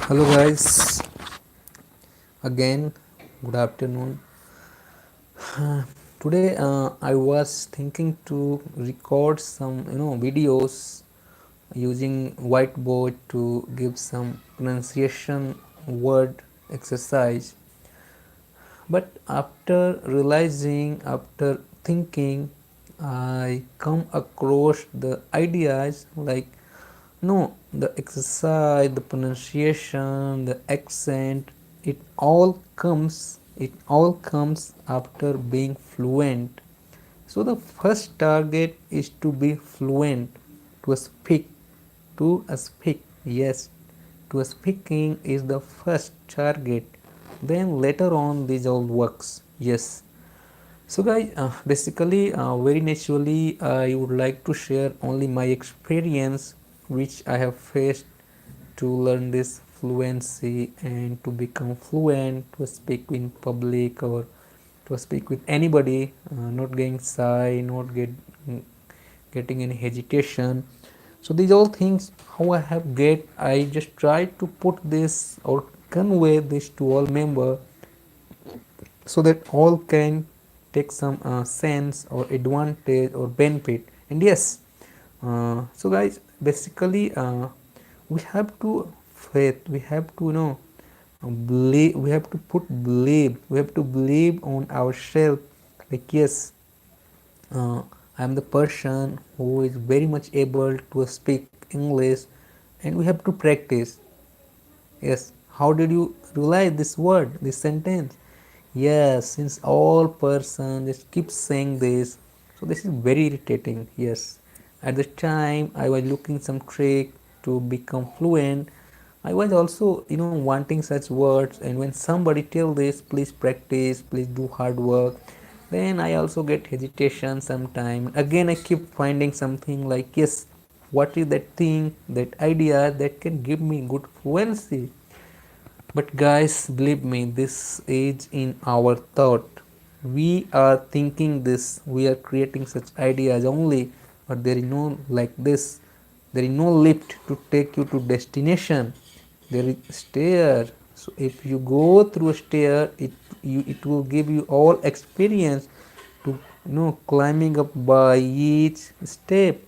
Hello guys, again good afternoon. Today I was thinking to record some videos using whiteboard to give some pronunciation word exercise. But after thinking, I come across the ideas like no, the exercise, the pronunciation, the accent, it all comes after being fluent. So the first target is to be fluent, to speak, yes, to speaking is the first target. Then later on, this all works. Yes. So guys, basically, very naturally, I would like to share only my experience which I have faced to learn this fluency and to become fluent, to speak in public or to speak with anybody, not getting shy, not getting any hesitation. So these all things how I have get, I just try to put this or convey this to all member so that all can take some sense or advantage or benefit. And yes, so guys, basically we have to faith, we have to believe, we have to put believe, we have to believe on ourselves, like yes, uh, I am the person who is very much able to speak English, and we have to practice. Yes, how did you realize this word, this sentence? Yes, since all person just keep saying this, so this is very irritating. Yes, at the time I was looking some trick to become fluent. I was also wanting such words, and when somebody tell this, please practice, please do hard work, then I also get hesitation sometime. Again, I keep finding something like yes, what is that thing, that idea that can give me good fluency? But guys, believe me, this is in our thought. We are thinking this, we are creating such ideas only, but there is no like this. There is no lift to take you to destination. There is stair. So if you go through a stair, it will give you all experience to climbing up by each step.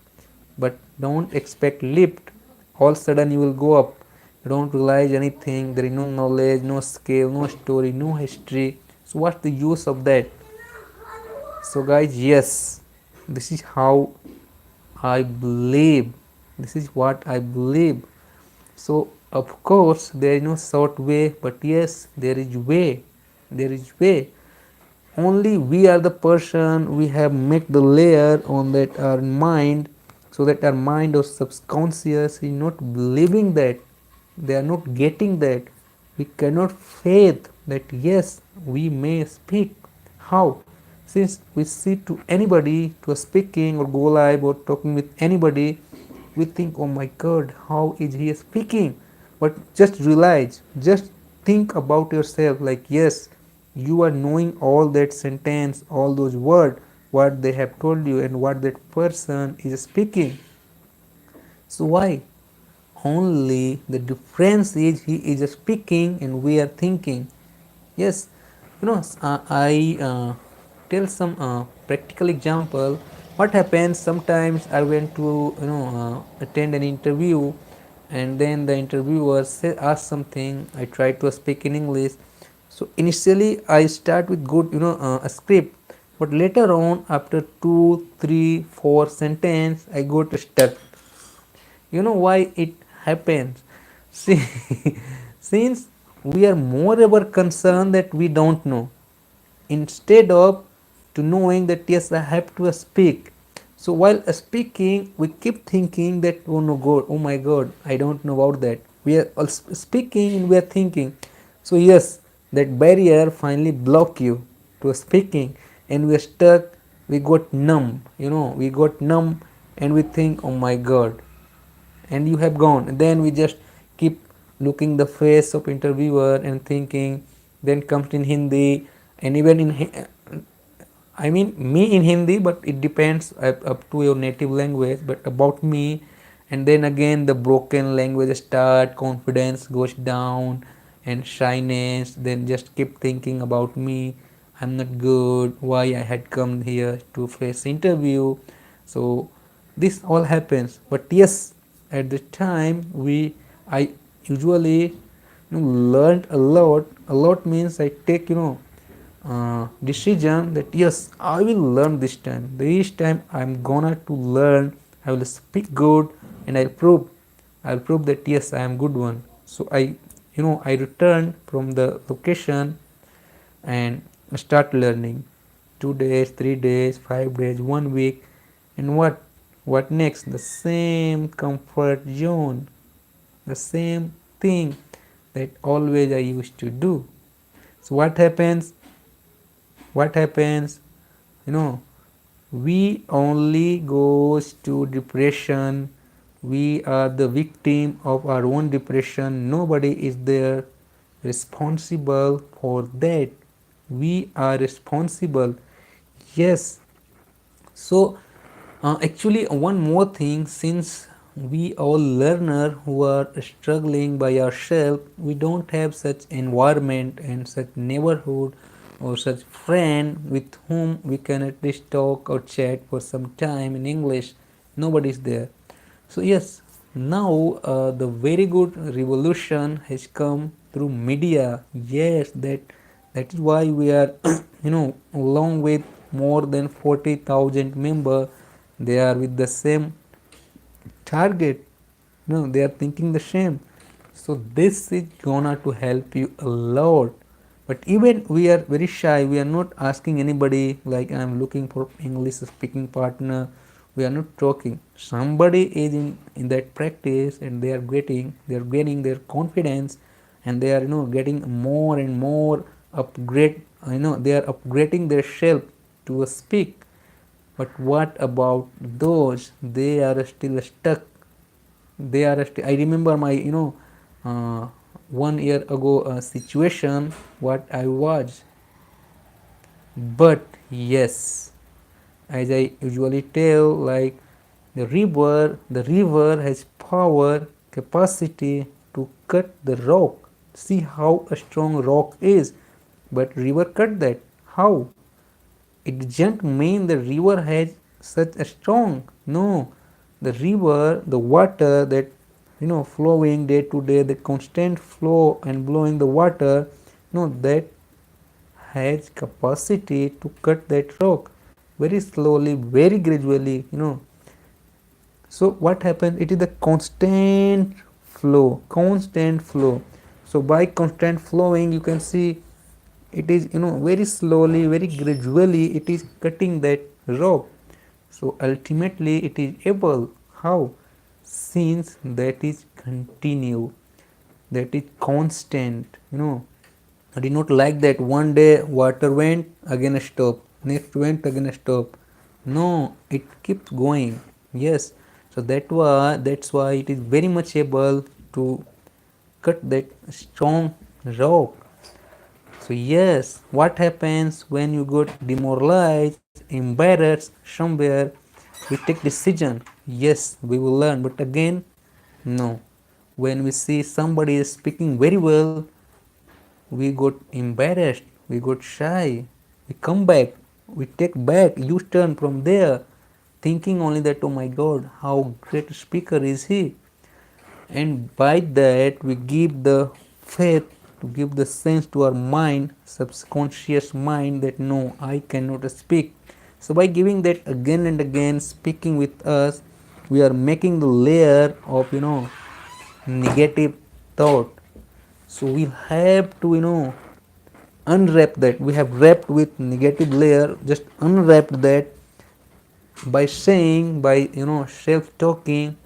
But don't expect lift. All sudden you will go up. You don't realize anything. There is no knowledge, no skill, no story, no history. So what's the use of that? So guys, yes, this is how I believe. This is what I believe. So of course there is no short way, but yes, there is way. There is way. Only we are the person, we have make the layer on that our mind, so that our mind or subconscious is not believing that, they are not getting that. We cannot faith that yes, we may speak. How? Since we see to anybody to speaking or go live or talking with anybody, we think, oh my god, how is he speaking? But just realize, just think about yourself, like yes, you are knowing all that sentence, all those words, what they have told you and what that person is speaking. So why? Only the difference is he is speaking and we are thinking. Yes, I tell some practical example. What happens sometimes? I went to attend an interview, and then the interviewer asked something. I try to speak in English. So initially I start with good a script, but later on after 2 3 4 sentence I got stuck. You know why it happens? See, since we are more ever concerned that we don't know, instead of to knowing that yes, I have to speak. So while speaking, we keep thinking that oh no god, oh my god, I don't know about that. We are all speaking and we are thinking. So yes, that barrier finally block you to speaking, and we are stuck. We got numb. We got numb, and we think, oh my god, and you have gone, and then we just keep looking the face of interviewer and thinking, then comes in Hindi, and even in I mean me in Hindi, but it depends up to your native language. But about me, and then again the broken language start, confidence goes down and shyness, then just keep thinking about me, I'm not good, why I had come here to face interview. So this all happens, but yes, at the time I usually learned a lot means I take decision that yes, I will learn this time I'm gonna to learn, I will speak good, and I'll prove that yes, I am good one. So I returned from the location and start learning. 2 days, 3 days, 5 days, 1 week, and what next? The same comfort zone, the same thing that always I used to do. So what happens, you know we only goes to depression. We are the victim of our own depression. Nobody is there responsible for that. We are responsible. Yes. So actually, one more thing, since we all learner who are struggling by ourselves, we don't have such environment and such neighborhood or such friend with whom we can at least talk or chat for some time in English. Nobody is there. So yes, now the very good revolution has come through media. Yes, that is why we are along with more than 40,000 members, they are with the same target. No, they are thinking the same. So this is gonna to help you a lot. But even we are very shy, we are not asking anybody like I am looking for English speaking partner. We are not talking. Somebody is in that practice, and they are gaining their confidence, and they are getting more and more upgrade. They are upgrading their self to a speak. But what about those? They are still stuck. I remember my 1 year ago situation what I was. But yes, as I usually tell, like the river has power, capacity to cut the rock. See how a strong rock is, but river cut that. How? It doesn't mean the river has such a strong. No, the river, the water that flowing day to day, the constant flow and blowing the water, that has capacity to cut that rock very slowly, very gradually. So what happens? It is the constant flow. So by constant flowing, you can see it is very slowly, very gradually it is cutting that rock. So ultimately it is able. How? Since that is continue, that is constant. I did not like that one day water went, again stop, next went, again stop. No, it keeps going. Yes. So that's why it is very much able to cut that strong rock. So yes, what happens when you got demoralized, embarrassed somewhere? We take decision. Yes, we will learn, but again, no. When we see somebody is speaking very well, we got embarrassed, we got shy, we come back, we take back U-turn from there, thinking only that oh my God, how great a speaker is he, and by that we give the faith, to give the sense to our mind, subconscious mind, that no, I cannot speak. So by giving that again and again speaking with us, we are making the layer of negative thought. So we have to unwrap that. We have wrapped with negative layer, just unwrap that by saying, by self talking,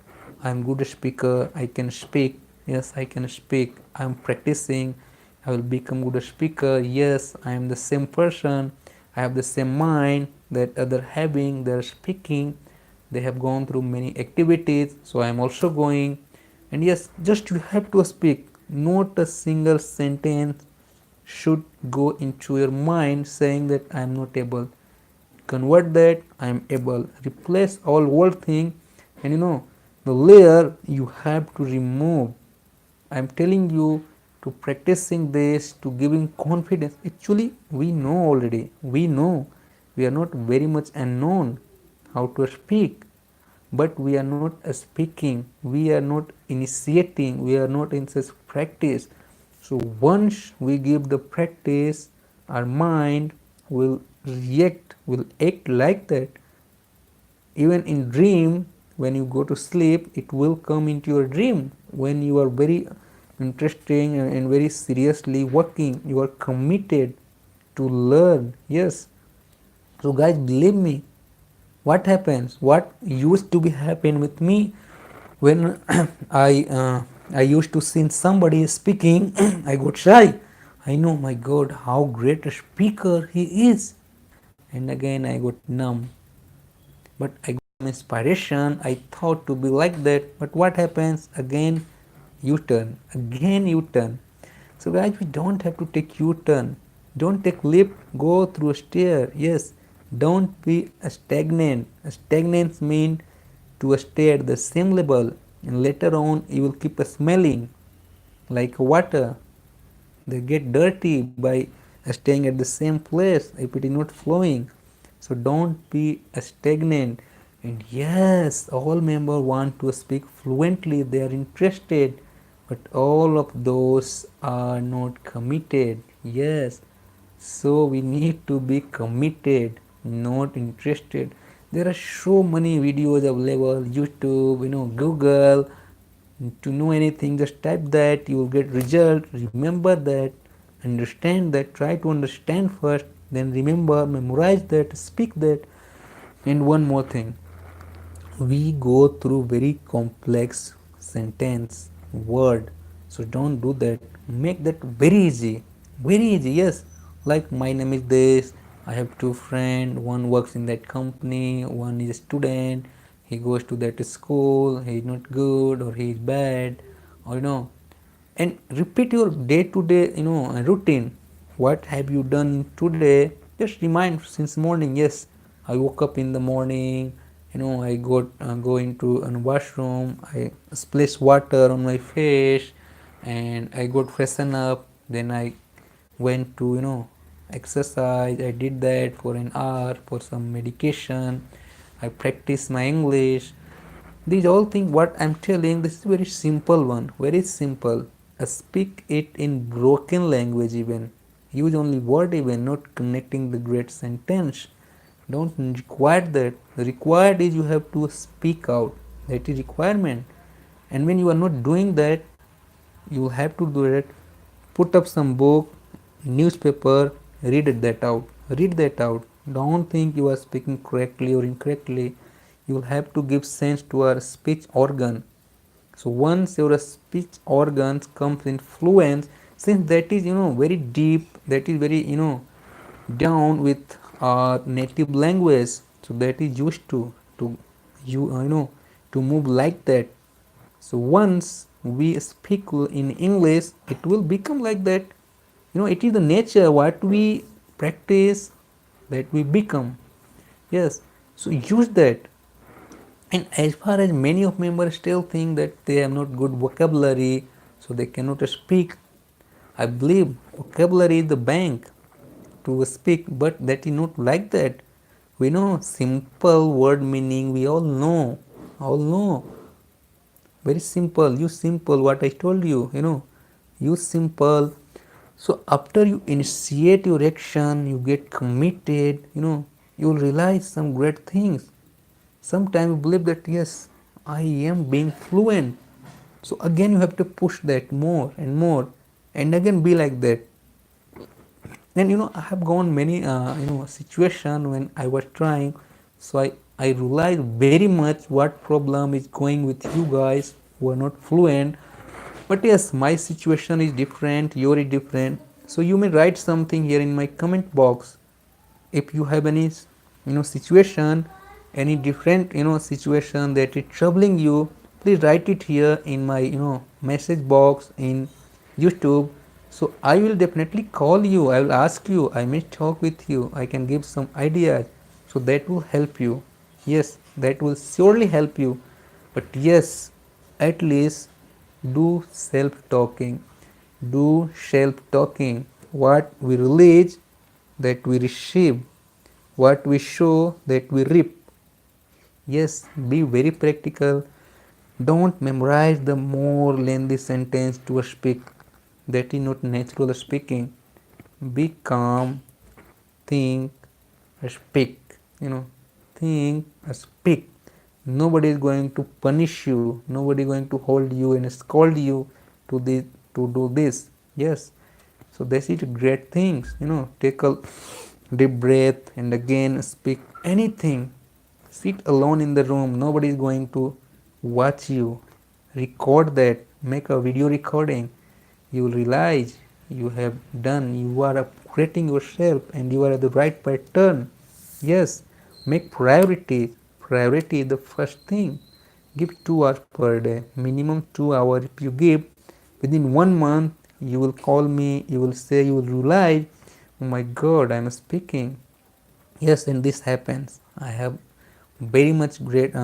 I'm good speaker, I can speak, yes I can speak, I'm practicing, I will become good speaker, yes I am the same person, I have the same mind that other having, they're speaking, they have gone through many activities, so I am also going. And yes, just you have to speak, not a single sentence should go into your mind saying that I am not able. Convert that I am able, replace all old thing, and The layer you have to remove. I'm telling you to practicing this, to giving confidence. Actually, we know already. We know we are not very much unknown how to speak, but we are not speaking. We are not initiating. We are not in such practice. So once we give the practice, our mind will react, will act like that. Even in dream, when you go to sleep, it will come into your dream when you are very interesting and very seriously working. You are committed to learn. Yes. So guys, believe me, what happens, what used to be happen with me when I used to see somebody speaking, I got shy. I know, my God, how great a speaker he is, and again I got numb. But I got some inspiration. I thought to be like that. But what happens again? U-turn. Again U-turn. So guys, we don't have to take U-turn. Don't take lift. Go through a stair. Yes. Don't be a stagnant. A stagnant means to stay at the same level, and later on you will keep smelling like water. They get dirty by staying at the same place if it is not flowing. So don't be stagnant. And yes, all members want to speak fluently, they are interested, but all of those are not committed. Yes, so we need to be committed, not interested. There are so many videos available, YouTube, Google. To know anything, just type that, you will get result. Remember that, understand that, try to understand first, then remember, memorize that, speak that. And one more thing, we go through very complex sentence word, so don't do that. Make that very easy, very easy. Yes, like my name is this, I have two friends, one works in that company, one is a student, he goes to that school, he is not good or he is bad, or and repeat your day to day routine. What have you done today? Just remind since morning. Yes, I woke up in the morning, I go into a washroom, I splash water on my face, and I got freshen up, then I went to exercise. I did that for an hour for some medication. I practice my English. These all things what I'm telling, this is very simple one, very simple. Speak it in broken language even. Use only word even, not connecting the great sentence. Don't require that. The required is you have to speak out. That is requirement. And when you are not doing that, you have to do it. Put up some book, newspaper, read that out. Read that out. Don't think you are speaking correctly or incorrectly. You will have to give sense to our speech organ. So once your speech organs comes in fluence, since that is very deep, that is very down with our native language, so that is used to you to move like that. So once we speak in English, it will become like that. It is the nature what we practice that we become. Yes, so use that. And as far as many of members still think that they have not good vocabulary, so they cannot speak, I believe vocabulary is the bank to speak, but that is not like that. We know simple word meaning, we all know. Very simple, use simple, what I told you, use simple. So after you initiate your action, you get committed, you will realize some great things. Sometimes you believe that yes, I am being fluent. So again you have to push that more and more, and again be like that. Then I have gone many situation when I was trying, so I realized very much what problem is going with you guys who are not fluent. But yes, my situation is different, your is different, so you may write something here in my comment box. If you have any situation, any different situation that is troubling you, please write it here in my message box in YouTube. So I will definitely call you, I will ask you, I may talk with you, I can give some ideas, so that will help you. Yes, that will surely help you. But yes, at least do self talking. Do self talking. What we release, that we receive. What we show, that we reap. Yes, be very practical. Don't memorize the more lengthy sentence to speak. That is not natural speaking. Be calm, think, speak. Think, speak. Nobody is going to punish you. Nobody is going to hold you and scold you to this, to do this. Yes. So this is great things. Take a deep breath and again speak anything. Sit alone in the room. Nobody is going to watch you. Record that. Make a video recording. You will realize you have done. You are upgrading yourself and you are at the right pattern. Yes. Make priority. Priority is the first thing. Give 2 hours per day. Minimum 2 hours. If you give within 1 month, you will call me. You will say, you will realize, oh my God, I am speaking. Yes, and this happens. I have very much great